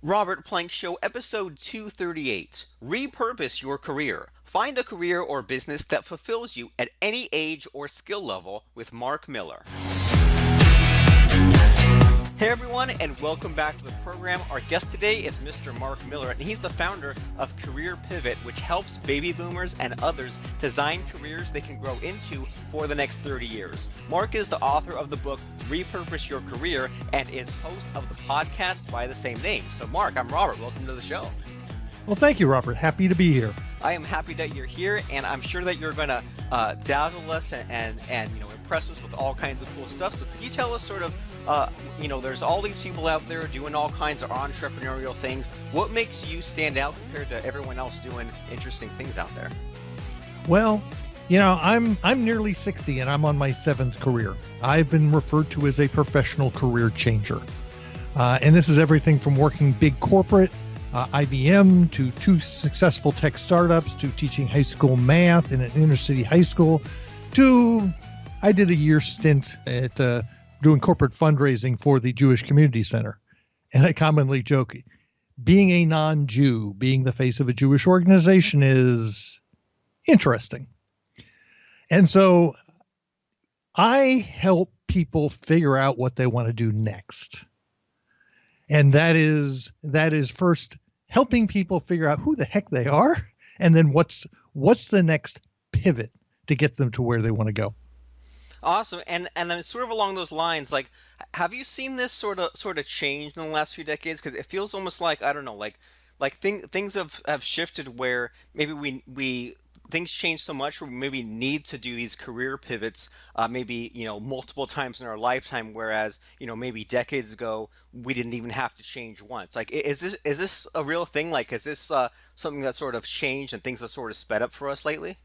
Robert Plank Show, episode 238. Repurpose your career. Find a career or business that fulfills you at any age or skill level with Marc Miller. Hey everyone, and welcome back to the program. Our guest today is Mr. Marc Miller, and he's the founder of Career Pivot, which helps baby boomers and others design careers they can grow into for the next 30 years. Marc is the author of the book Repurpose Your Career and is host of the podcast by the same name. So Marc, I'm Robert. Welcome to the show. Well, thank you, Robert. Happy to be here. I am happy that you're here, and I'm sure that you're going to dazzle us and impress us with all kinds of cool stuff. So could you tell us sort of, there's all these people out there doing all kinds of entrepreneurial things. What makes you stand out compared to everyone else doing interesting things out there? Well, I'm nearly 60 and I'm on my 7th career. I've been referred to as a professional career changer. And this is everything from working big corporate, IBM, to 2 successful tech startups, to teaching high school math in an inner city high school, to I did a year stint at doing corporate fundraising for the Jewish Community Center. And I commonly joke, being a non-Jew, being the face of a Jewish organization is interesting. And so I help people figure out what they want to do next. And that is first helping people figure out who the heck they are, and then what's the next pivot to get them to where they want to go. Awesome. And I'm sort of along those lines, like, have you seen this sort of change in the last few decades? Because it feels almost like, I don't know, things have shifted where maybe we things change so much where we maybe need to do these career pivots, maybe, multiple times in our lifetime, whereas, maybe decades ago, we didn't even have to change once. Like, is this a real thing? Like, is this something that sort of changed and things have sort of sped up for us lately?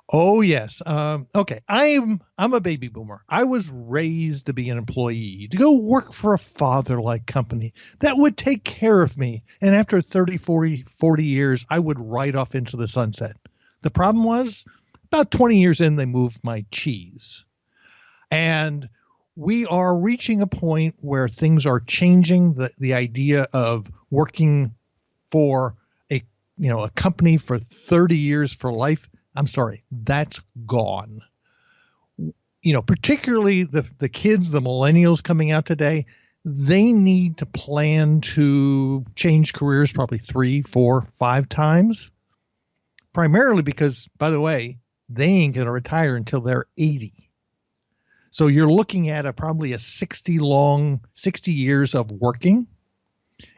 Oh, yes. Okay. I'm a baby boomer. I was raised to be an employee, to go work for a father-like company that would take care of me. And after 30, 40 years, I would ride off into the sunset. The problem was about 20 years in, they moved my cheese. And we are reaching a point where things are changing. The idea of working for a company for 30 years for life, I'm sorry, that's gone. Particularly the kids, the millennials coming out today, they need to plan to change careers probably 3, 4, 5 times. Primarily because, by the way, they ain't going to retire until they're 80. So you're looking at probably a 60 years of working.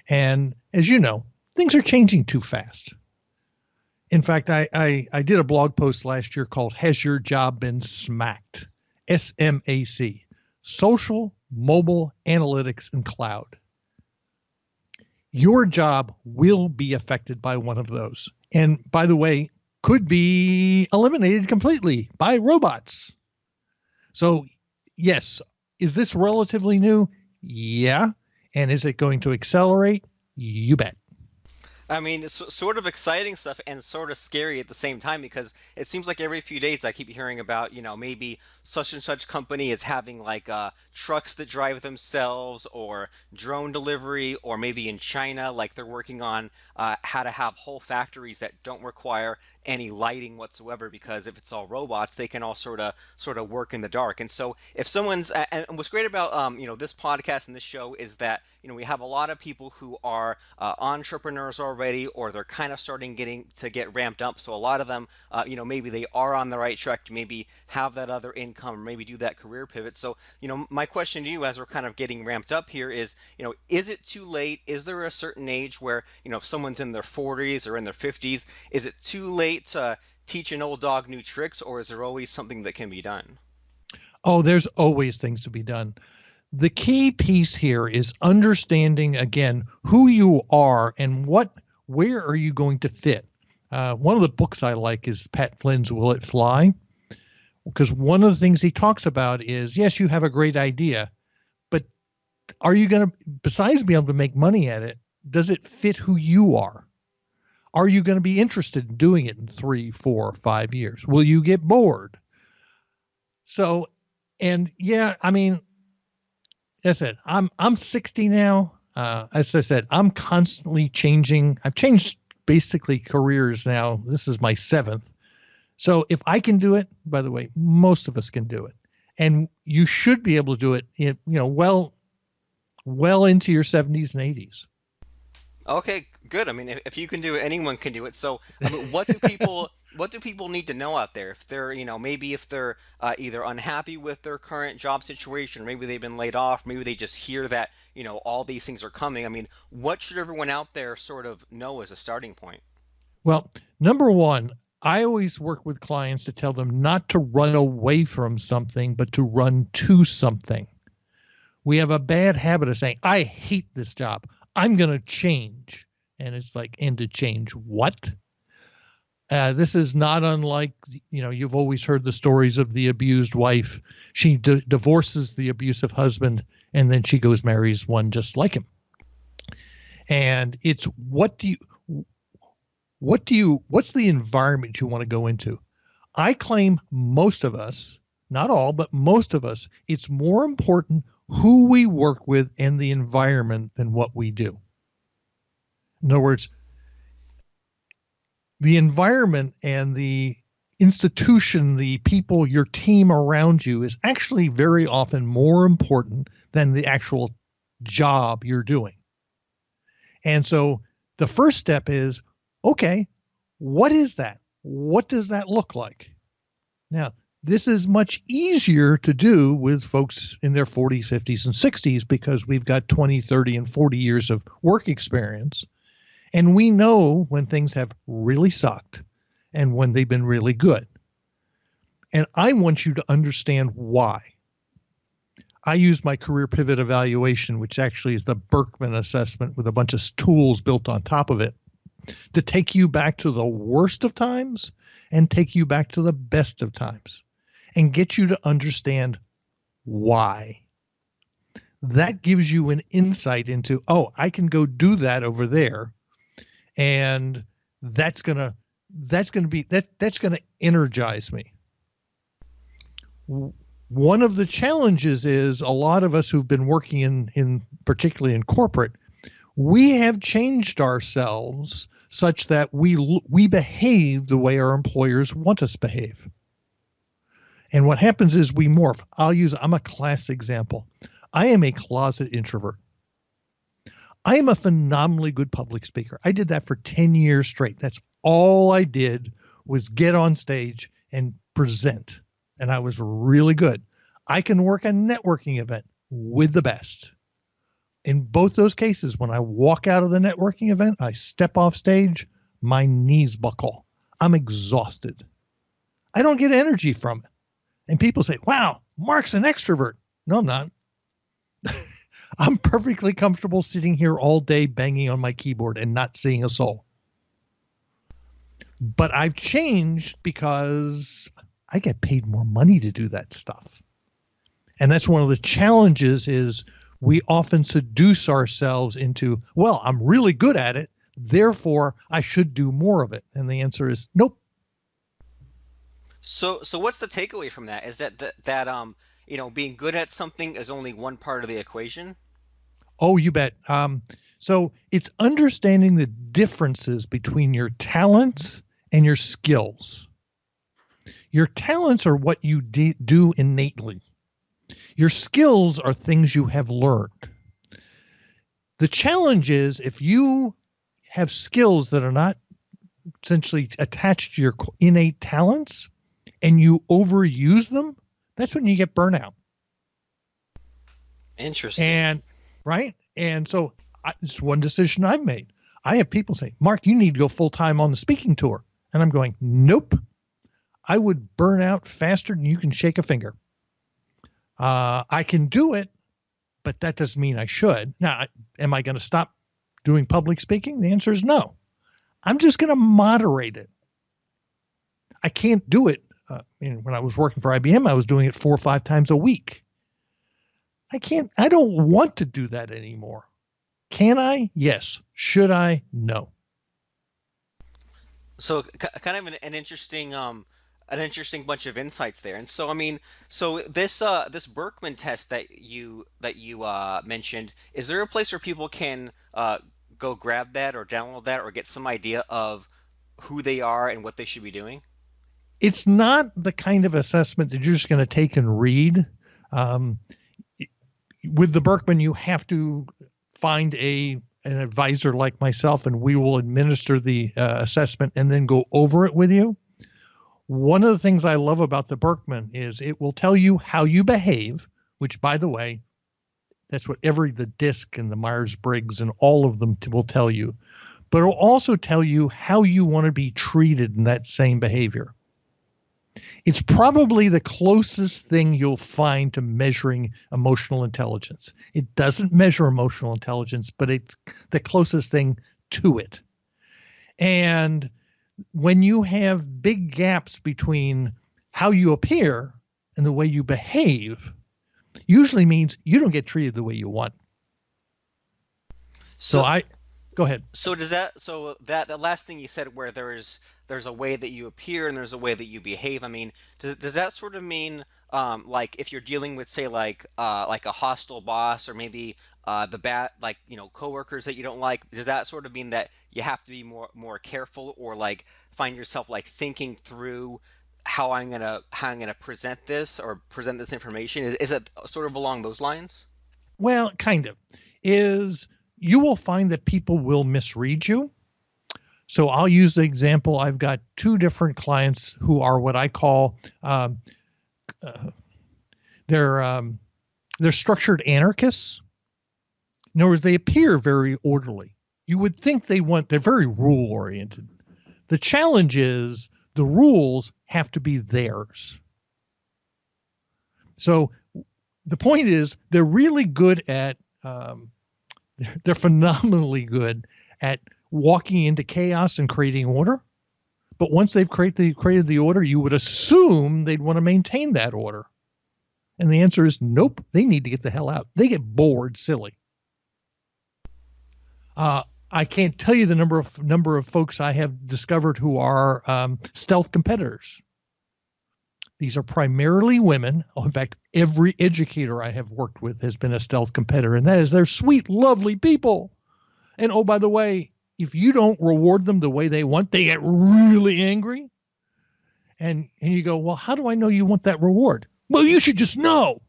And as you know, things are changing too fast. In fact, I did a blog post last year called Has Your Job Been Smacked? SMAC. Social, Mobile, Analytics, and Cloud. Your job will be affected by one of those. And by the way, could be eliminated completely by robots. So yes, is this relatively new? Yeah. And is it going to accelerate? You bet. I mean, it's sort of exciting stuff and sort of scary at the same time, because it seems like every few days I keep hearing about, maybe such and such company is having trucks that drive themselves, or drone delivery, or maybe in China, like they're working on how to have whole factories that don't require any lighting whatsoever, because if it's all robots, they can all sort of work in the dark. And so if someone's and what's great about this podcast and this show is that we have a lot of people who are entrepreneurs already, or they're kind of getting to get ramped up. So a lot of them, maybe they are on the right track to maybe have that other income, or maybe do that career pivot. So my question to you, as we're kind of getting ramped up here, is it too late? Is there a certain age where if someone's in their 40s or in their 50s, is it too late to teach an old dog new tricks, or is there always something that can be done? Oh, there's always things to be done. The key piece here is understanding, again, who you are and where are you going to fit. One of the books I like is Pat Flynn's Will It Fly? Because one of the things he talks about is, yes, you have a great idea, but are you going to, besides being able to make money at it, does it fit who you are? Are you going to be interested in doing it in 3, 4, 5 years? Will you get bored? So, and yeah, I mean, as I said, I'm 60 now. As I said, I'm constantly changing. I've changed basically careers now. This is my seventh. So if I can do it, by the way, most of us can do it. And you should be able to do it well into your 70s and 80s. Okay, good. I mean, if you can do it, anyone can do it. So, I mean, what do people need to know out there if they're, maybe if they're either unhappy with their current job situation, or maybe they've been laid off, maybe they just hear that, all these things are coming. I mean, what should everyone out there sort of know as a starting point? Well, number one, I always work with clients to tell them not to run away from something, but to run to something. We have a bad habit of saying, I hate this job. I'm going to change. And it's like, and to change what? This is not unlike, you've always heard the stories of the abused wife. She divorces the abusive husband, and then she goes marries one just like him. And it's what's the environment you want to go into? I claim most of us, not all, but most of us, it's more important who we work with and the environment than what we do. In other words, the environment and the institution, the people, your team around you is actually very often more important than the actual job you're doing. And so the first step is, okay, what is that? What does that look like? Now, this is much easier to do with folks in their 40s, 50s, and 60s because we've got 20, 30, and 40 years of work experience. And we know when things have really sucked and when they've been really good. And I want you to understand why. I use my career pivot evaluation, which actually is the Berkman assessment with a bunch of tools built on top of it, to take you back to the worst of times and take you back to the best of times and get you to understand why. That gives you an insight into, oh, I can go do that over there. And that's going to energize me. One of the challenges is a lot of us who've been working in particularly in corporate, we have changed ourselves such that we behave the way our employers want us to behave. And what happens is we morph. I'm a class example. I am a closet introvert. I am a phenomenally good public speaker. I did that for 10 years straight. That's all I did was get on stage and present. And I was really good. I can work a networking event with the best. In both those cases, when I walk out of the networking event, I step off stage, my knees buckle. I'm exhausted. I don't get energy from it. And people say, wow, Mark's an extrovert. No, I'm not. I'm perfectly comfortable sitting here all day banging on my keyboard and not seeing a soul. But I've changed because I get paid more money to do that stuff. And that's one of the challenges is we often seduce ourselves into, well, I'm really good at it, therefore I should do more of it. And the answer is nope. So what's the takeaway from that? Is that being good at something is only one part of the equation? Oh, you bet. So it's understanding the differences between your talents and your skills. Your talents are what you do innately. Your skills are things you have learned. The challenge is if you have skills that are not essentially attached to your innate talents and you overuse them, that's when you get burnout. Interesting. And right. And so it's one decision I've made. I have people say, Mark, you need to go full time on the speaking tour. And I'm going, nope. I would burn out faster than you can shake a finger. I can do it, but that doesn't mean I should. Now, am I going to stop doing public speaking? The answer is no. I'm just going to moderate it. I can't do it. When I was working for IBM, I was doing it 4 or 5 times a week. I don't want to do that anymore. Can I? Yes. Should I? No. So kind of an interesting an interesting bunch of insights there. And so, I mean, so this Berkman test that you mentioned, is there a place where people can go grab that or download that or get some idea of who they are and what they should be doing? It's not the kind of assessment that you're just going to take and read. Um, with the Berkman, you have to find an advisor like myself, and we will administer the assessment and then go over it with you. One of the things I love about the Berkman is it will tell you how you behave, which, by the way, that's what the DISC and the Myers-Briggs and all of them will tell you. But it'll also tell you how you want to be treated in that same behavior. It's probably the closest thing you'll find to measuring emotional intelligence. It doesn't measure emotional intelligence, but it's the closest thing to it. And when you have big gaps between how you appear and the way you behave, usually means you don't get treated the way you want. So So go ahead. So does that so that the last thing you said where there's a way that you appear and there's a way that you behave. I mean, does that sort of mean like if you're dealing with say like a hostile boss or maybe the bad like coworkers that you don't like, does that sort of mean that you have to be more careful or like find yourself like thinking through how I'm gonna present this or present this information? Is it sort of along those lines? Well, kind of. Is you will find that people will misread you. So I'll use the example. I've got two different clients who are what I call uh, they're they're structured anarchists. In other words, they appear very orderly. You would think they're very rule oriented. The challenge is the rules have to be theirs. So the point is they're really good at they're phenomenally good at walking into chaos and creating order. But once they've created the order, you would assume they'd want to maintain that order. And the answer is nope. They need to get the hell out. They get bored silly. I can't tell you the number of folks I have discovered who are stealth competitors. These are primarily women. Oh, in fact, every educator I have worked with has been a stealth competitor, and that is they're sweet, lovely people. And oh, by the way, if you don't reward them the way they want, they get really angry. And you go, well, how do I know you want that reward? Well, you should just know.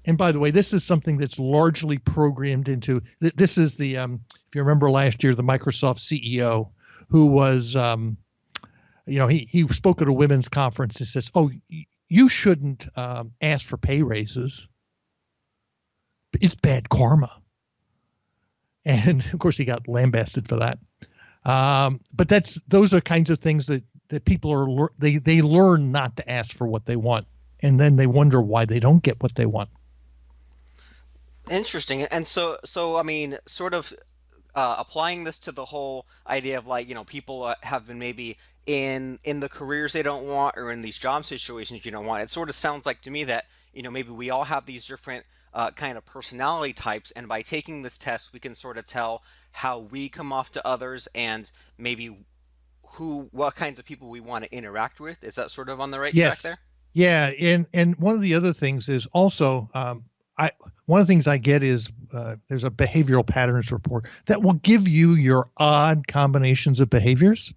And by the way, this is something that's largely programmed into. This is the if you remember last year, the Microsoft CEO who was he spoke at a women's conference. He says, "Oh, you shouldn't ask for pay raises. It's bad karma." And of course, he got lambasted for that. But those are kinds of things that people they learn not to ask for what they want, and then they wonder why they don't get what they want. Interesting. And so I mean, sort of applying this to the whole idea of like, people have been maybe in the careers they don't want or in these job situations you don't want. It sort of sounds like to me that, maybe we all have these different kind of personality types, and by taking this test, we can sort of tell how we come off to others and maybe what kinds of people we want to interact with. Is that sort of on the right track Yes. there? Yeah. And one of the other things is also, I one of the things I get is there's a behavioral patterns report that will give you your odd combinations of behaviors.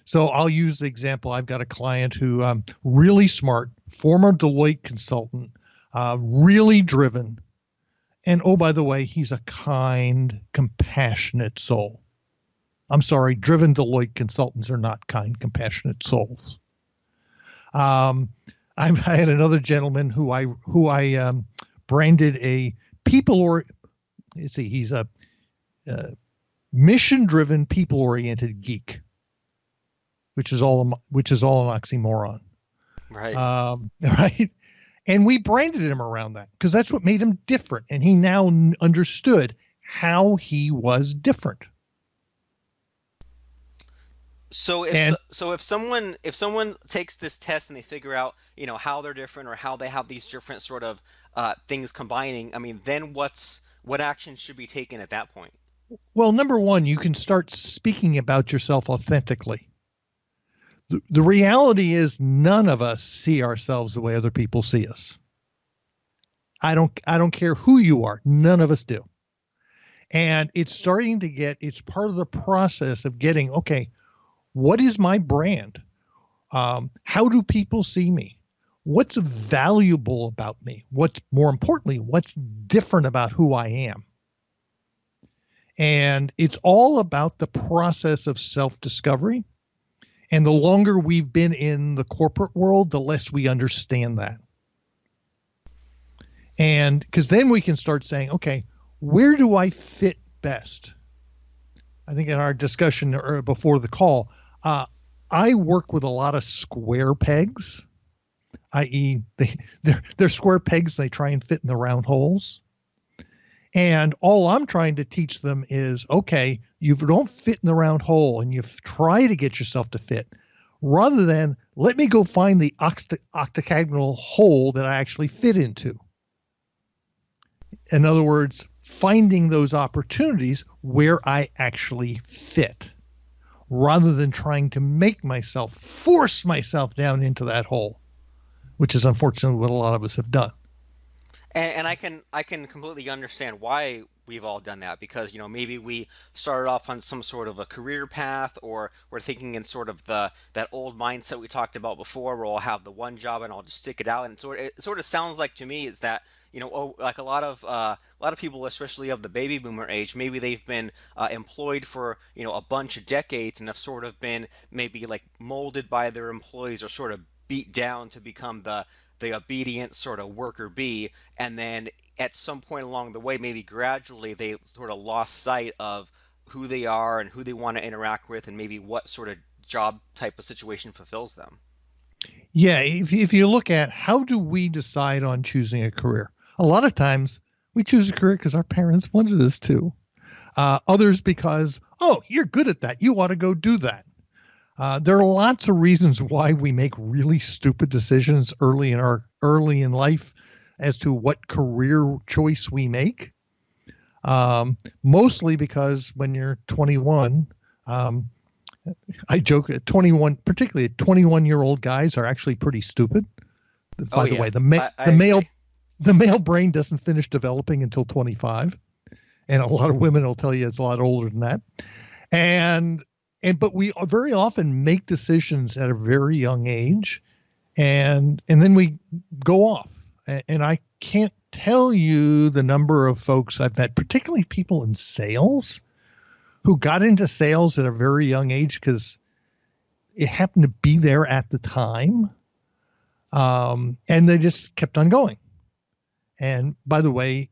So I'll use the example. I've got a client who really smart, former Deloitte consultant, really driven. And oh, by the way, he's a kind, compassionate soul. I'm sorry, driven Deloitte consultants are not kind, compassionate souls. I had another gentleman who I branded a people or let's see, he's a mission-driven, people-oriented geek, which is all an oxymoron, Right. right? And we branded him around that because that's what made him different, and he now understood how he was different. And So if someone takes this test and they figure out how they're different or how they have these different sort of things combining, I mean, then what action should be taken at that point? well, number one, you can start speaking about yourself authentically. The reality is none of us see ourselves the way other people see us. I don't care who you are. None of us do. And it's part of the process of getting, okay, what is my brand? How do people see me? What's valuable about me? What's more importantly, what's different about who I am? And it's all about the process of self-discovery. And the longer we've been in the corporate world, the less we understand that. And because then we can start saying, okay, where do I fit best? I think in our discussion before the call, I work with a lot of square pegs, i.e., they're square pegs. They try and fit in the round holes. And all I'm trying to teach them is, okay, you don't fit in the round hole and you try to get yourself to fit, rather than let me go find the octagonal hole that I actually fit into. In other words, finding those opportunities where I actually fit, rather than trying to force myself down into that hole, which is unfortunately what a lot of us have done. And I can completely understand why we've all done that, because maybe we started off on some sort of a career path, or we're thinking in sort of that old mindset we talked about before, where I'll have the one job and I'll just stick it out. And it sort of sounds like to me is that like a lot of people, especially of the baby boomer age, maybe they've been employed for a bunch of decades and have sort of been maybe like molded by their employees, or sort of beat down to become the obedient sort of worker bee, and then at some point along the way, maybe gradually, they sort of lost sight of who they are and who they want to interact with, and maybe what sort of job type of situation fulfills them. Yeah, if you look at how do we decide on choosing a career, a lot of times we choose a career because our parents wanted us to. Others because, oh, you're good at that, you ought to go do that. There are lots of reasons why we make really stupid decisions early in life as to what career choice we make. Mostly because when you're 21, I joke at 21, particularly 21-year-old guys are actually pretty stupid. By the way, the male brain doesn't finish developing until 25, and a lot of women will tell you it's a lot older than that. But we very often make decisions at a very young age, and then we go off. And I can't tell you the number of folks I've met, particularly people in sales, who got into sales at a very young age because it happened to be there at the time, and they just kept on going. And by the way,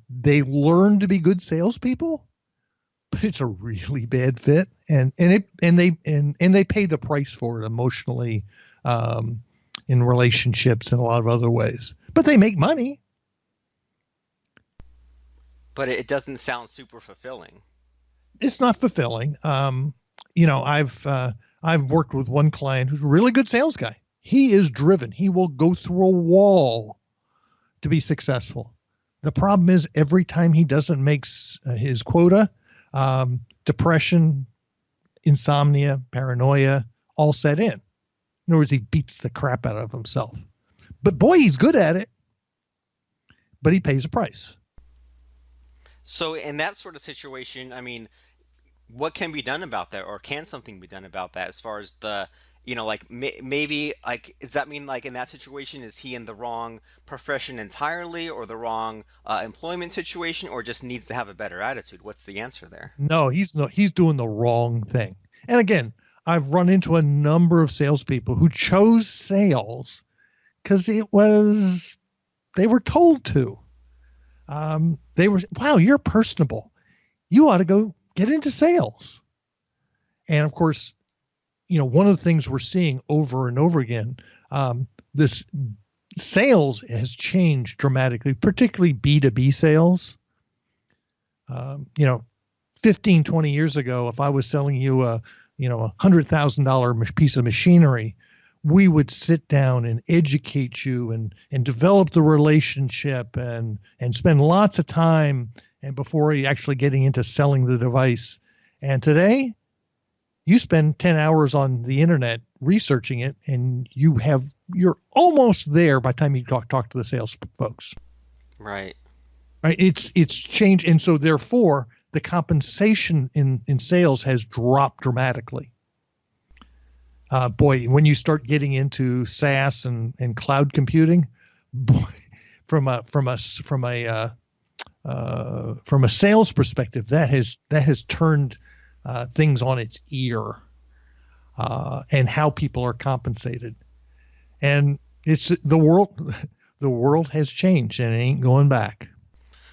they learned to be good salespeople, but it's a really bad fit, and they pay the price for it emotionally, in relationships and a lot of other ways. But they make money. But it doesn't sound super fulfilling. It's not fulfilling. I've worked with one client who's a really good sales guy. He is driven. He will go through a wall to be successful. The problem is every time he doesn't make his quota, depression, insomnia, paranoia, all set in. In other words, he beats the crap out of himself. But boy, he's good at it. But he pays a price. So in that sort of situation, I mean, what can be done about that, or can something be done about that, as far as like maybe, like, does that mean, like, in that situation, is he in the wrong profession entirely, or the wrong employment situation, or just needs to have a better attitude? What's the answer there? No, he's doing the wrong thing. And again, I've run into a number of salespeople who chose sales because they were told to. Wow, you're personable. You ought to go get into sales. And of course, one of the things we're seeing over and over again, this sales has changed dramatically, particularly B2B sales. 15, 20 years ago, if I was selling you a $100,000 piece of machinery, we would sit down and educate you and develop the relationship and spend lots of time and before actually getting into selling the device. And today, you spend 10 hours on the internet researching it, and you're almost there by the time you talk to the sales folks. Right. Right? It's changed, and so therefore the compensation in sales has dropped dramatically. Boy, when you start getting into SaaS and cloud computing, boy, from a sales perspective, that has turned things on its ear, and how people are compensated. And it's the world has changed, and it ain't going back.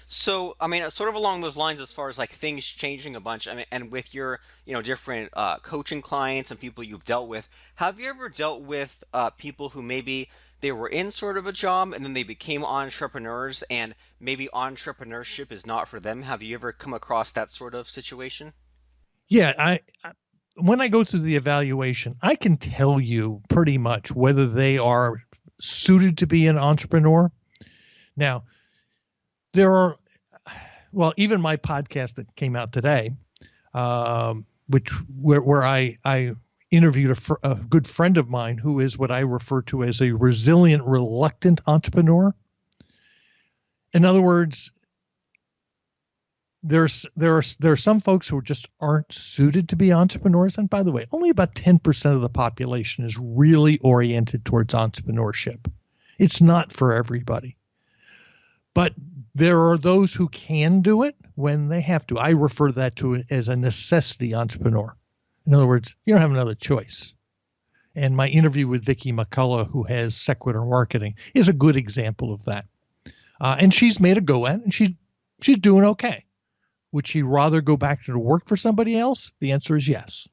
So, I mean, sort of along those lines, as far as like things changing a bunch, I mean, and with your, different coaching clients and people you've dealt with, have you ever dealt with people who maybe they were in sort of a job and then they became entrepreneurs and maybe entrepreneurship is not for them? Have you ever come across that sort of situation? Yeah, when I go through the evaluation, I can tell you pretty much whether they are suited to be an entrepreneur. Now, there are, well, even my podcast that came out today, where I interviewed a good friend of mine who is what I refer to as a resilient, reluctant entrepreneur. In other words, there are some folks who just aren't suited to be entrepreneurs. And by the way, only about 10% of the population is really oriented towards entrepreneurship. It's not for everybody. But there are those who can do it when they have to. I refer that to it as a necessity entrepreneur. In other words, you don't have another choice. And my interview with Vicki McCullough, who has Sequitur Marketing, is a good example of that. And she's made a go at it, and she's doing okay. Would she rather go back to work for somebody else? The answer is yes.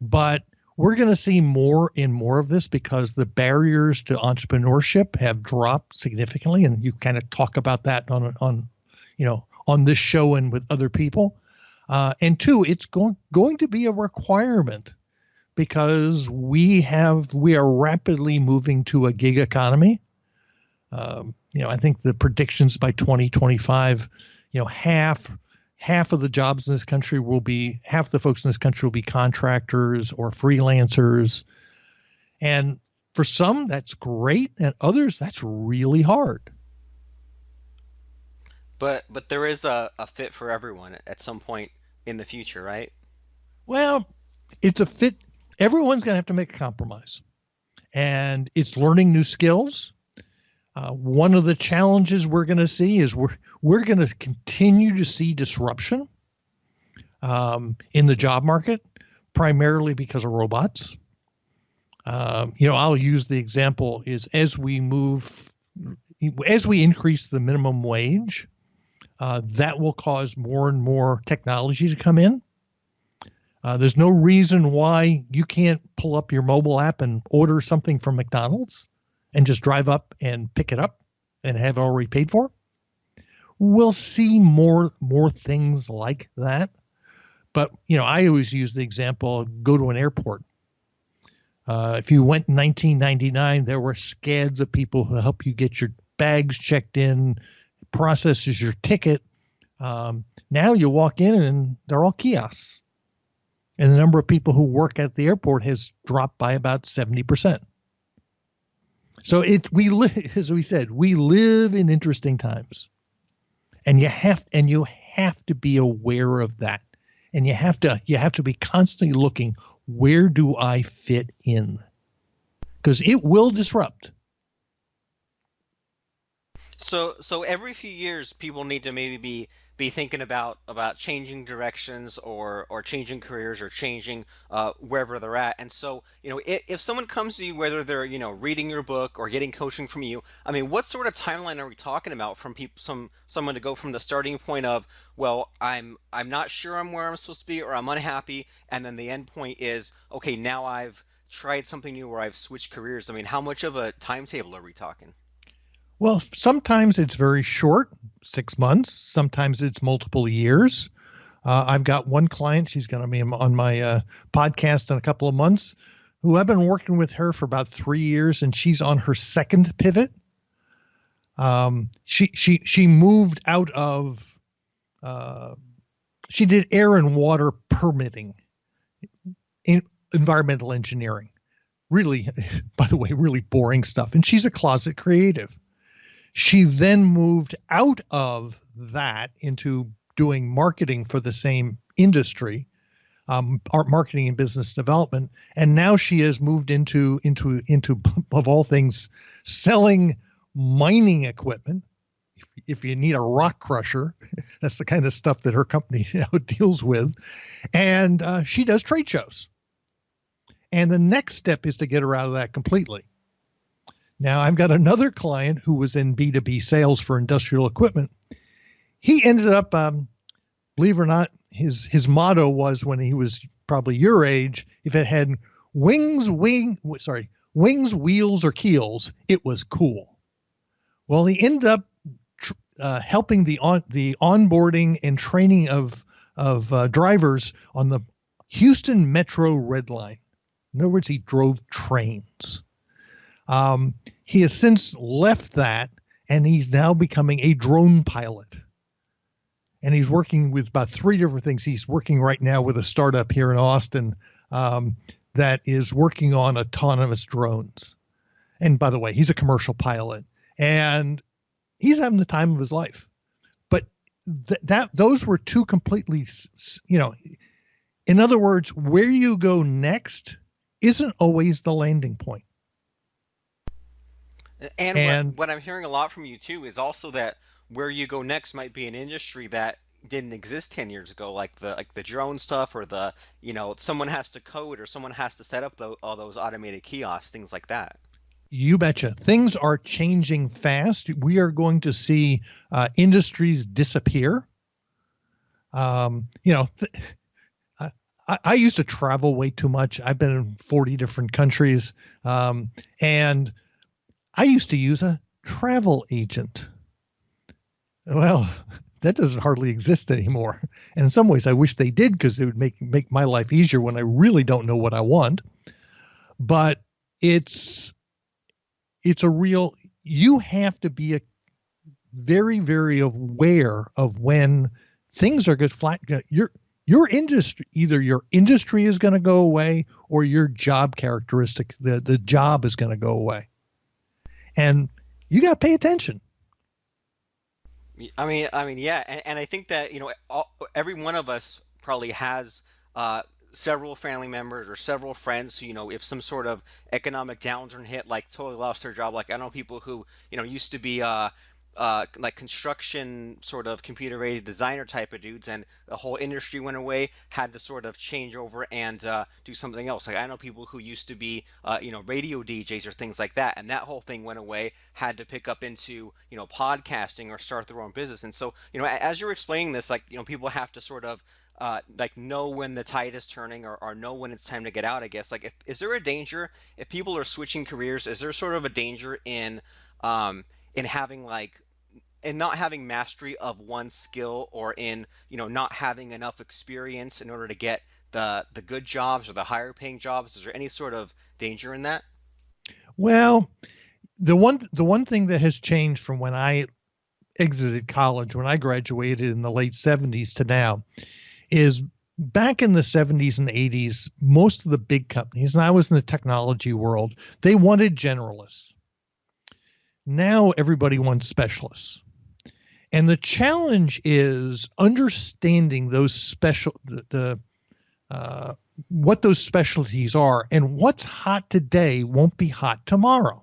But we're going to see more and more of this because the barriers to entrepreneurship have dropped significantly, and you kind of talk about that on this show and with other people. And two, it's going to be a requirement because we are rapidly moving to a gig economy. I think the predictions by 2025. Half of the jobs in this country half the folks in this country will be contractors or freelancers. And for some, that's great. And others, that's really hard. But there is a fit for everyone at some point in the future, right? Well, it's a fit. Everyone's going to have to make a compromise. And it's learning new skills. One of the challenges we're going to see is we're going to continue to see disruption in the job market, primarily because of robots. I'll use the example is as we increase the minimum wage, that will cause more and more technology to come in. There's no reason why you can't pull up your mobile app and order something from McDonald's and just drive up and pick it up and have it already paid for. We'll see more things like that. But, I always use the example, go to an airport. If you went in 1999, there were scads of people who help you get your bags checked in, processes your ticket. Now you walk in and they're all kiosks. And the number of people who work at the airport has dropped by about 70%. So as we said, we live in interesting times, and you have to be aware of that, and you have to be constantly looking, where do I fit in? Because it will disrupt. So every few years, people need to maybe be thinking about changing directions or changing careers or changing wherever they're at. And so, if someone comes to you, whether they're reading your book or getting coaching from you, I mean, what sort of timeline are we talking about from someone to go from the starting point of, well, I'm not sure I'm where I'm supposed to be, or I'm unhappy, and then the end point is, okay, now I've tried something new or I've switched careers. I mean, how much of a timetable are we talking? Well, sometimes it's very short, 6 months. Sometimes it's multiple years. I've got one client, she's going to be on my podcast in a couple of months, who I've been working with her for about 3 years, and she's on her second pivot. She moved out of, she did air and water permitting. environmental engineering. Really, by the way, really boring stuff. And she's a closet creative. She then moved out of that into doing marketing for the same industry, art marketing and business development. And now she has moved into of all things, selling mining equipment. If you need a rock crusher, that's the kind of stuff that her company deals with. And she does trade shows. And the next step is to get her out of that completely. Now, I've got another client who was in B2B sales for industrial equipment. He ended up, believe it or not, his motto was, when he was probably your age, if it had wings, wheels, or keels, it was cool. Well, he ended up helping the onboarding and training of drivers on the Houston Metro Red Line. In other words, he drove trains. He has since left that, and he's now becoming a drone pilot. And he's working with about 3 different things. He's working right now with a startup here in Austin that is working on autonomous drones. And by the way, he's a commercial pilot, and he's having the time of his life. But those were two completely, in other words, where you go next isn't always the landing point. And what I'm hearing a lot from you too is also that where you go next might be an industry that didn't exist 10 years ago, like the drone stuff, or someone has to code, or someone has to set up all those automated kiosks, things like that. You betcha. Things are changing fast. We are going to see industries disappear. I used to travel way too much. I've been in 40 different countries, and I used to use a travel agent. Well, that doesn't hardly exist anymore. And in some ways, I wish they did, because it would make my life easier when I really don't know what I want. But it's a real, you have to be very, very aware of when things are good. Your industry, either your industry is going to go away, or your job characteristic, the job is going to go away. And you got to pay attention. I mean, yeah, and I think that every one of us probably has several family members or several friends who, if some sort of economic downturn hit, like totally lost their job. Like, I know people who used to be like construction sort of computer aided designer type of dudes, and the whole industry went away, had to sort of change over and do something else. Like, I know people who used to be radio DJs or things like that, and that whole thing went away, had to pick up into podcasting or start their own business. And so as you're explaining this, like, people have to sort of like know when the tide is turning, or know when it's time to get out, I guess. Like, is there a danger if people are switching careers? Is there sort of a danger in having and not having mastery of one skill, or in not having enough experience in order to get the good jobs or the higher paying jobs? Is there any sort of danger in that? Well, the one thing that has changed from when I exited college, when I graduated in the late 70s to now, is back in the 70s and 80s, most of the big companies, and I was in the technology world, they wanted generalists. Now everybody wants specialists. And the challenge is understanding those what those specialties are, and what's hot today won't be hot tomorrow.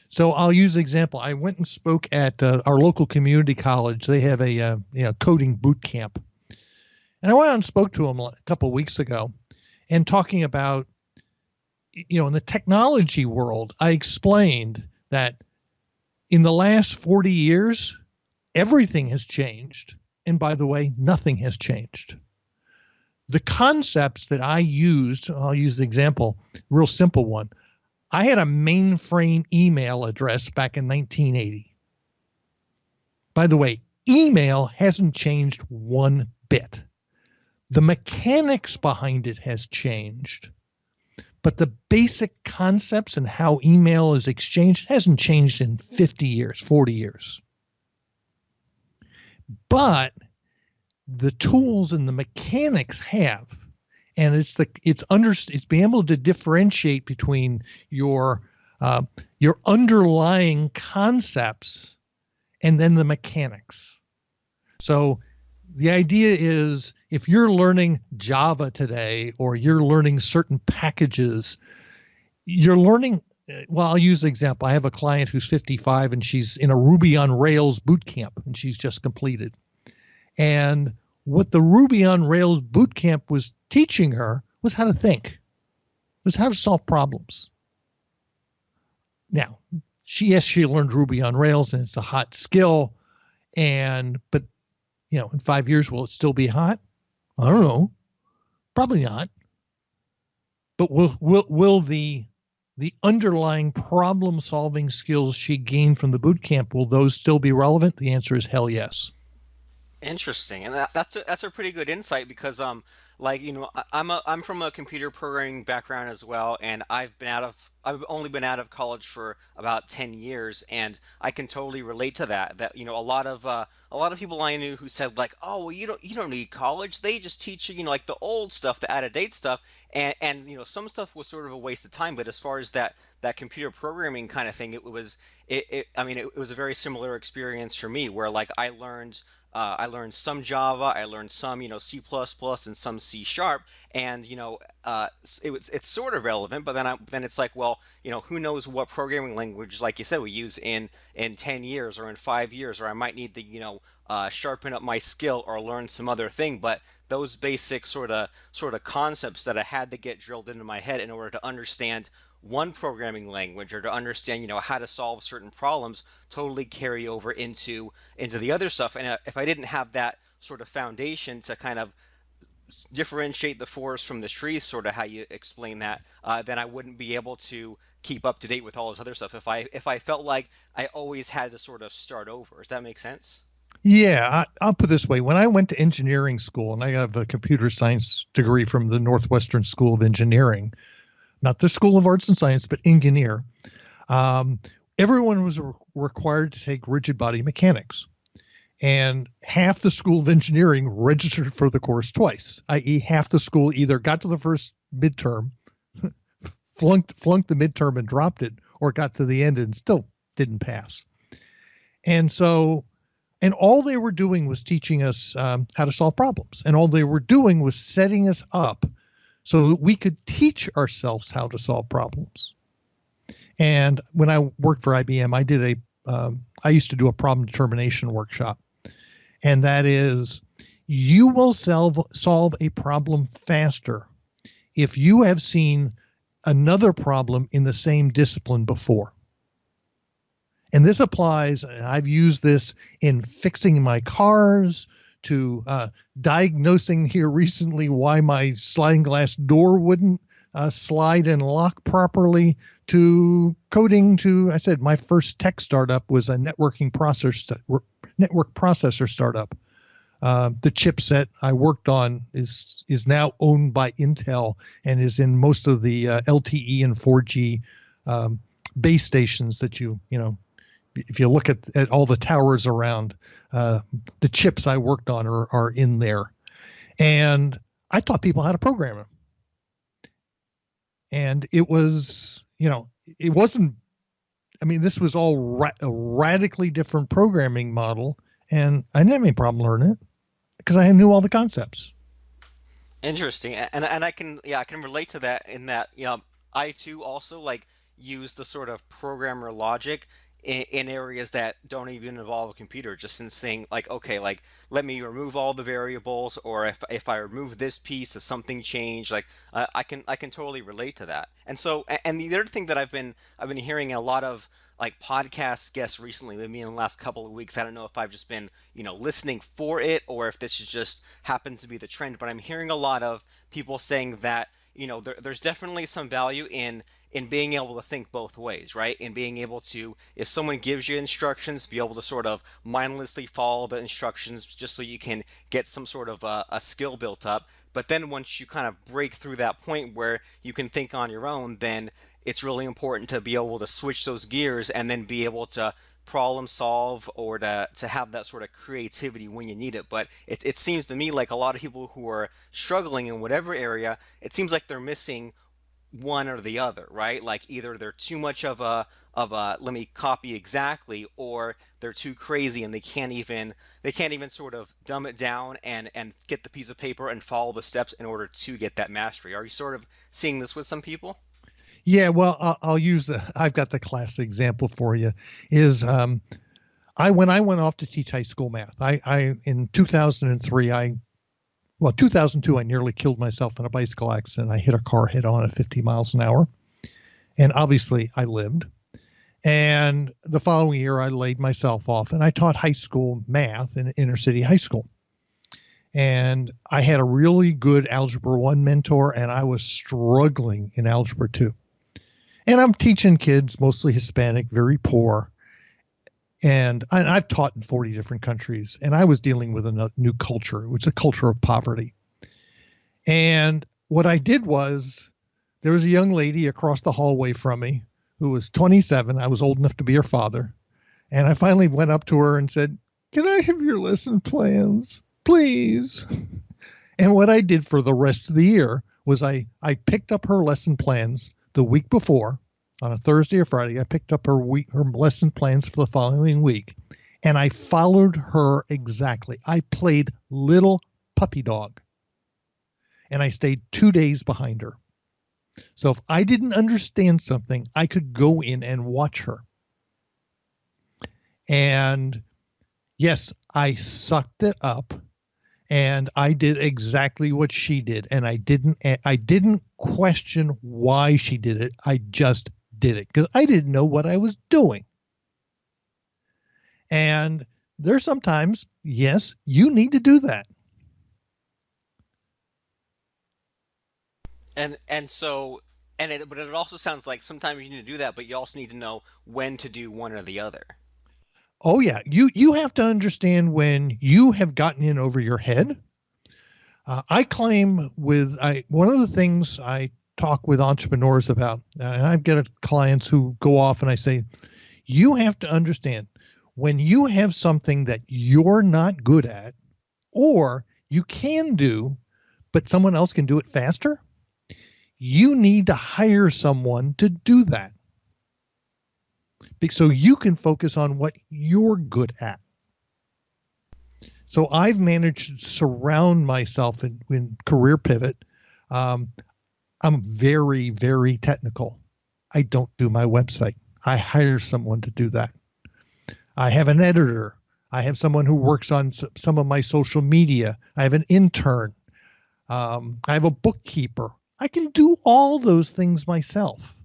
So I'll use an example. I went and spoke at our local community college. They have a coding boot camp. And I went out and spoke to them a couple of weeks ago, and talking about, in the technology world, I explained that in the last 40 years, everything has changed. And by the way, nothing has changed. The concepts that I used, I'll use the example, real simple one. I had a mainframe email address back in 1980. By the way, email hasn't changed one bit. The mechanics behind it has changed, but the basic concepts and how email is exchanged hasn't changed in 50 years, 40 years. But the tools and the mechanics have. And it's being able to differentiate between your uh, your underlying concepts and then the mechanics. So the idea is if you're learning Java today or you're learning certain packages, you're learning. Well, I'll use the example. I have a client who's 55 and she's in a Ruby on Rails boot camp and she's just completed. And what the Ruby on Rails boot camp was teaching her was how to think, was how to solve problems. Now, she learned Ruby on Rails and it's a hot skill. But in 5 years, will it still be hot? I don't know. Probably not. But will the underlying problem solving skills she gained from the boot camp, will those still be relevant? The answer is hell yes. Interesting, and that's a pretty good insight because like I'm from a computer programming background as well, and I've only been out of college for about 10 years, and I can totally relate to that. That a lot of people I knew who said like, oh well, you don't need college, they just teach you like the old stuff, the out of date stuff, and some stuff was sort of a waste of time, but as far as that computer programming kind of thing, it was a very similar experience for me where like I learned some Java, I learned some, C++ and some C sharp, and it's sort of relevant. But then it's like, well, who knows what programming language, like you said, we use in 10 years or in 5 years, or I might need to sharpen up my skill or learn some other thing. But those basic sort of concepts that I had to get drilled into my head in order to understand one programming language or to understand how to solve certain problems totally carry over into the other stuff. And if I didn't have that sort of foundation to kind of differentiate the forest from the trees, sort of how you explain that, then I wouldn't be able to keep up to date with all this other stuff if I felt like I always had to sort of start over. Does that make sense? Yeah, I'll put it this way. When I went to engineering school, and I have a computer science degree from the Northwestern School of Engineering, not the School of Arts and Science, but engineer, um, everyone was required to take rigid body mechanics. And half the School of Engineering registered for the course twice, i.e., half the school either got to the first midterm, flunked the midterm and dropped it, or got to the end and still didn't pass. And so, and all they were doing was teaching us how to solve problems. And all they were doing was setting us up so that we could teach ourselves how to solve problems. And when I worked for IBM, I used to do a problem determination workshop. And that is, you will solve a problem faster if you have seen another problem in the same discipline before. And this applies, I've used this in fixing my cars, to diagnosing here recently why my sliding glass door wouldn't slide and lock properly, to coding to, I said, my first tech startup was a network processor startup. The chipset I worked on is now owned by Intel and is in most of the LTE and 4G base stations that if you look at all the towers around, the chips I worked on are in there. And I taught people how to program them. And it was, it wasn't, this was all a radically different programming model. And I didn't have any problem learning it because I knew all the concepts. Interesting, and I can relate to that in that I too also like use the sort of programmer logic in areas that don't even involve a computer, just in saying like, okay, like let me remove all the variables, or if I remove this piece, does something change? Like I can totally relate to that. And so and the other thing that I've been hearing a lot of like podcast guests recently, maybe in the last couple of weeks. I don't know if I've just been, listening for it or if this is just happens to be the trend, but I'm hearing a lot of people saying that, there's definitely some value in being able to think both ways, right? In being able to, if someone gives you instructions, be able to sort of mindlessly follow the instructions just so you can get some sort of a skill built up. But then once you kind of break through that point where you can think on your own, then it's really important to be able to switch those gears and then be able to problem solve or to have that sort of creativity when you need it. But it seems to me like a lot of people who are struggling in whatever area, it seems like they're missing one or the other, right? Like either they're too much of a let me copy exactly, or they're too crazy and they can't even sort of dumb it down and get the piece of paper and follow the steps in order to get that mastery. Are you sort of seeing this with some people? Yeah, well, I'll use I've got the classic example for you. Is I when I went off to teach high school math, I in 2003, 2002, I nearly killed myself in a bicycle accident. I hit a car head on at 50 miles an hour, and obviously I lived. And the following year, I laid myself off, and I taught high school math in inner city high school. And I had a really good Algebra 1 mentor, and I was struggling in Algebra 2. And I'm teaching kids, mostly Hispanic, very poor. And I've taught in 40 different countries, and I was dealing with a new culture. It was a culture of poverty. And what I did was, there was a young lady across the hallway from me who was 27. I was old enough to be her father. And I finally went up to her and said, "Can I have your lesson plans, please?" And what I did for the rest of the year was I picked up her lesson plans the week before. On a Thursday or Friday, I picked up her lesson plans for the following week, and I followed her exactly. I played little puppy dog, and I stayed 2 days behind her. So if I didn't understand something, I could go in and watch her. And yes, I sucked it up, and I did exactly what she did, and I didn't question why she did it. I just did it because I didn't know what I was doing. And there's sometimes, yes, you need to do that. But it also sounds like sometimes you need to do that, but you also need to know when to do one or the other. Oh yeah, you have to understand when you have gotten in over your head. I claim one of the things I talk with entrepreneurs about, and I've got clients who go off and I say, you have to understand when you have something that you're not good at, or you can do, but someone else can do it faster, you need to hire someone to do that. So you can focus on what you're good at. So I've managed to surround myself in Career Pivot. I'm very, very technical. I don't do my website. I hire someone to do that. I have an editor. I have someone who works on some of my social media. I have an intern. I have a bookkeeper. I can do all those things myself.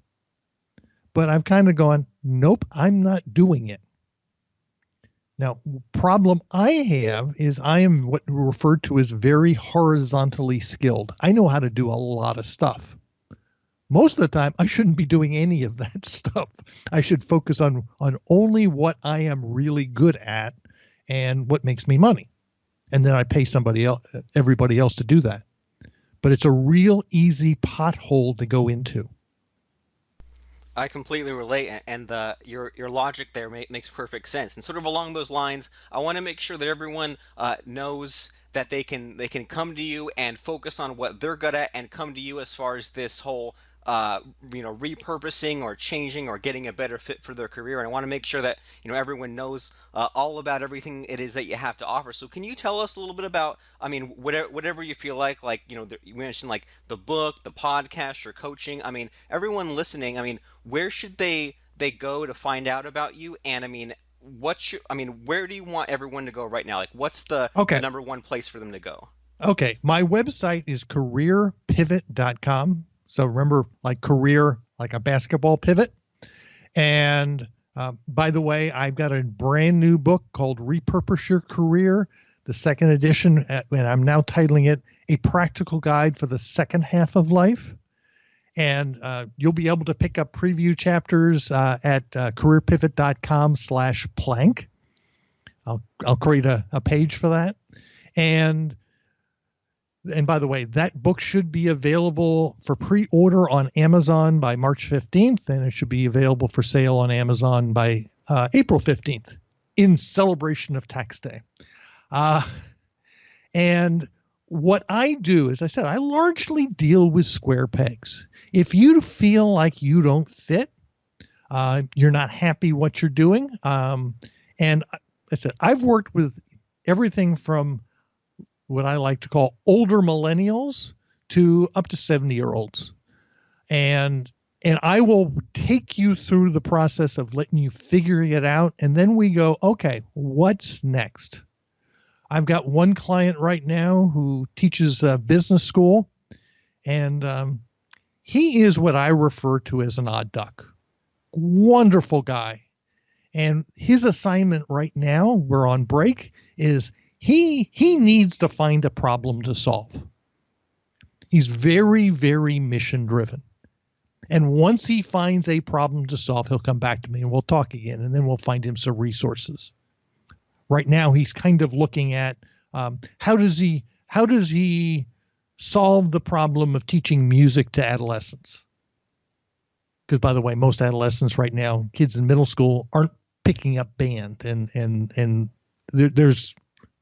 But I've kind of gone, nope, I'm not doing it. Now, problem I have is I am what we refer to as very horizontally skilled. I know how to do a lot of stuff. Most of the time, I shouldn't be doing any of that stuff. I should focus on only what I am really good at and what makes me money. And then I pay everybody else to do that. But it's a real easy pothole to go into. I completely relate, and your logic there makes perfect sense. And sort of along those lines, I want to make sure that everyone knows that they can come to you and focus on what they're good at, and come to you as far as this whole repurposing or changing or getting a better fit for their career. And I want to make sure that everyone knows all about everything it is that you have to offer. So can you tell us a little bit about, I mean, whatever you feel like you mentioned like the book, the podcast, or coaching. I mean, everyone listening, I mean, where should they go to find out about you? And I mean, where do you want everyone to go right now? Like, what's the Okay. number one place for them to go? Okay. My website is careerpivot.com. So remember, like career, like a basketball pivot. And by the way, I've got a brand new book called Repurpose Your Career, the second edition, and I'm now titling it A Practical Guide for the Second Half of Life. And you'll be able to pick up preview chapters at careerpivot.com/plank. I'll create a page for that. And by the way, that book should be available for pre-order on Amazon by March 15th, and it should be available for sale on Amazon by April 15th, in celebration of Tax Day. Uh, and what I do, as I said, I largely deal with square pegs. If you feel like you don't fit, you're not happy what you're doing. And I said, I've worked with everything from what I like to call older millennials to up to 70-year-olds. And I will take you through the process of letting you figure it out. And then we go, okay, what's next? I've got one client right now who teaches business school, and he is what I refer to as an odd duck. Wonderful guy. And his assignment right now, we're on break, is he needs to find a problem to solve. He's very, very mission driven. And once he finds a problem to solve, he'll come back to me and we'll talk again, and then we'll find him some resources. Right now, he's kind of looking at how does he solve the problem of teaching music to adolescents? Because, by the way, most adolescents right now, kids in middle school, aren't picking up band, and there's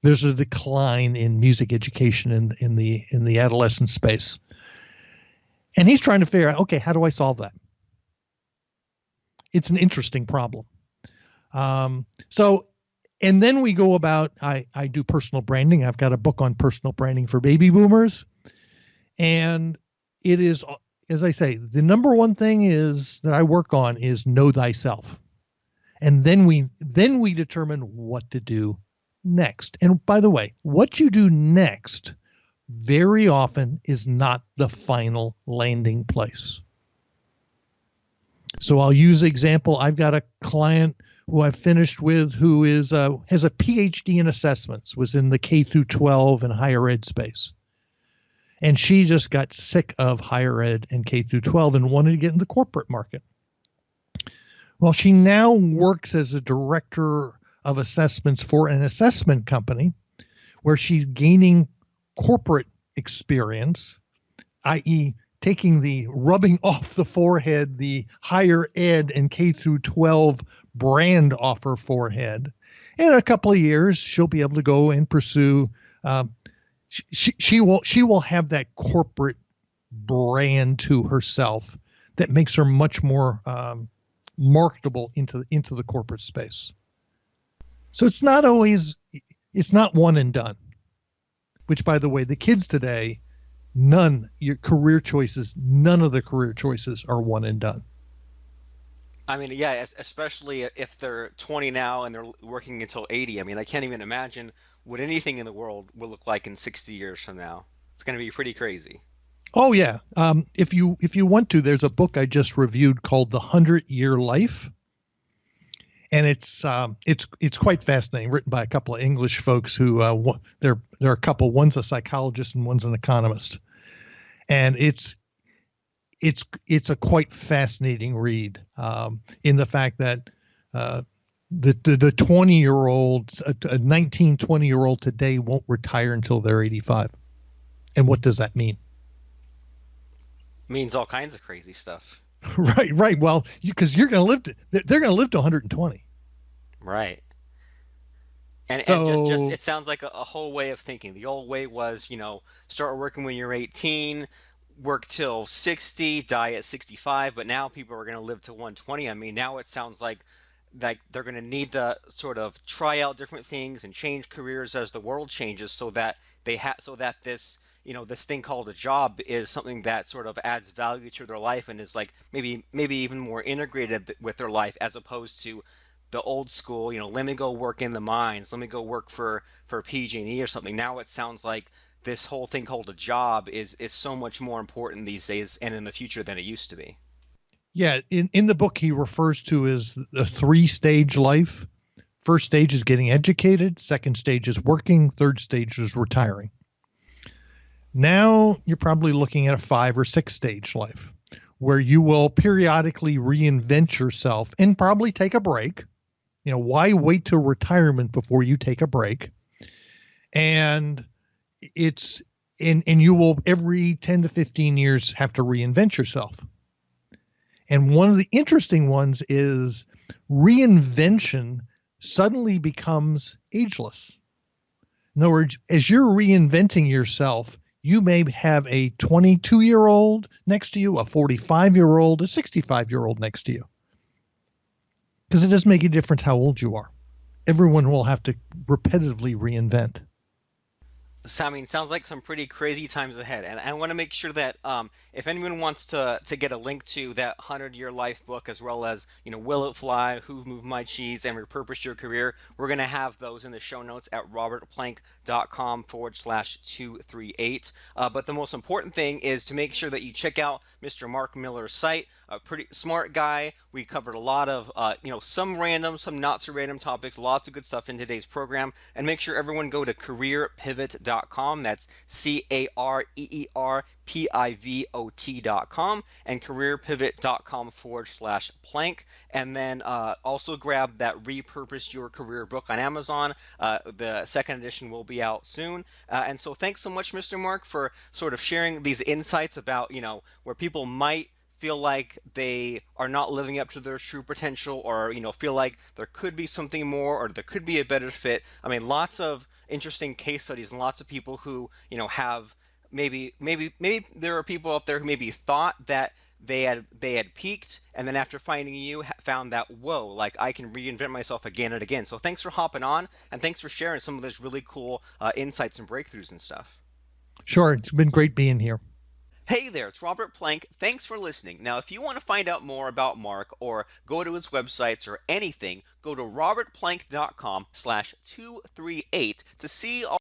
a decline in music education in the adolescent space. And he's trying to figure out, okay, how do I solve that? It's an interesting problem. And then we go about, I do personal branding. I've got a book on personal branding for baby boomers. And it is, as I say, the number one thing is that I work on is know thyself. And then we determine what to do next. And by the way, what you do next very often is not the final landing place. So I'll use example. I've got a client who I've finished with who is has a PhD in assessments, was in the K through 12 and higher ed space. And she just got sick of higher ed and K through 12 and wanted to get in the corporate market. Well, she now works as a director of assessments for an assessment company where she's gaining corporate experience, i.e., taking the rubbing off the forehead, the higher ed and K through 12 brand off her forehead. In a couple of years, she'll be able to go and pursue. She will have that corporate brand to herself that makes her much more marketable into the corporate space. So it's not one and done. Which, by the way, the kids today, none of the career choices are one and done. I mean, yeah, especially if they're 20 now and they're working until 80. I mean, I can't even imagine what anything in the world will look like in 60 years from now. It's going to be pretty crazy. Oh yeah. If you want to, there's a book I just reviewed called The 100-Year Life. And it's quite fascinating, written by a couple of English folks who they're a couple. One's a psychologist and one's an economist, and it's a quite fascinating read in the fact that the 20-year-olds, a 19, 20-year-old today won't retire until they're 85, and what does that mean? Means all kinds of crazy stuff. Right. Well, because they're going to live to 120. Right. And just it sounds like a whole way of thinking. The old way was, start working when you're 18, work till 60, die at 65, but now people are going to live to 120. I mean, now it sounds like they're going to need to sort of try out different things and change careers as the world changes, so that this this thing called a job is something that sort of adds value to their life and is like maybe even more integrated with their life, as opposed to the old school, let me go work in the mines, let me go work for PG&E or something. Now it sounds like this whole thing called a job is so much more important these days and in the future than it used to be. Yeah, in the book he refers to as the 3-stage life. First stage is getting educated, second stage is working, third stage is retiring. Now you're probably looking at a 5 or 6-stage life where you will periodically reinvent yourself and probably take a break. Why wait till retirement before you take a break? And you will every 10 to 15 years have to reinvent yourself. And one of the interesting ones is reinvention suddenly becomes ageless. In other words, as you're reinventing yourself, you may have a 22-year-old next to you, a 45-year-old, a 65-year-old next to you. Because it doesn't make a difference how old you are. Everyone will have to repetitively reinvent. So, I mean, sounds like some pretty crazy times ahead, and I want to make sure that if anyone wants to get a link to that 100-Year Life book, as well as Will It Fly, Who Moved My Cheese, and Repurpose Your Career, we're gonna have those in the show notes at robertplank.com/238. But the most important thing is to make sure that you check out Mr. Marc Miller's site. A pretty smart guy. We covered a lot of some random, some not so random topics, lots of good stuff in today's program. And make sure everyone go to careerpivot.com. That's CAREERPIVOT.com and careerpivot.com/plank. And then also grab that Repurpose Your Career book on Amazon. The second edition will be out soon. And so thanks so much, Mr. Mark, for sort of sharing these insights about where people might feel like they are not living up to their true potential, or feel like there could be something more, or there could be a better fit. I mean, lots of interesting case studies and lots of people who have maybe there are people out there who maybe thought that they had peaked, and then after finding you found that, whoa, like I can reinvent myself again and again. So thanks for hopping on, and thanks for sharing some of those really cool insights and breakthroughs and stuff. Sure, it's been great being here. Hey there, it's Robert Plank. Thanks for listening. Now, if you want to find out more about Mark or go to his websites or anything, go to robertplank.com/238 to see all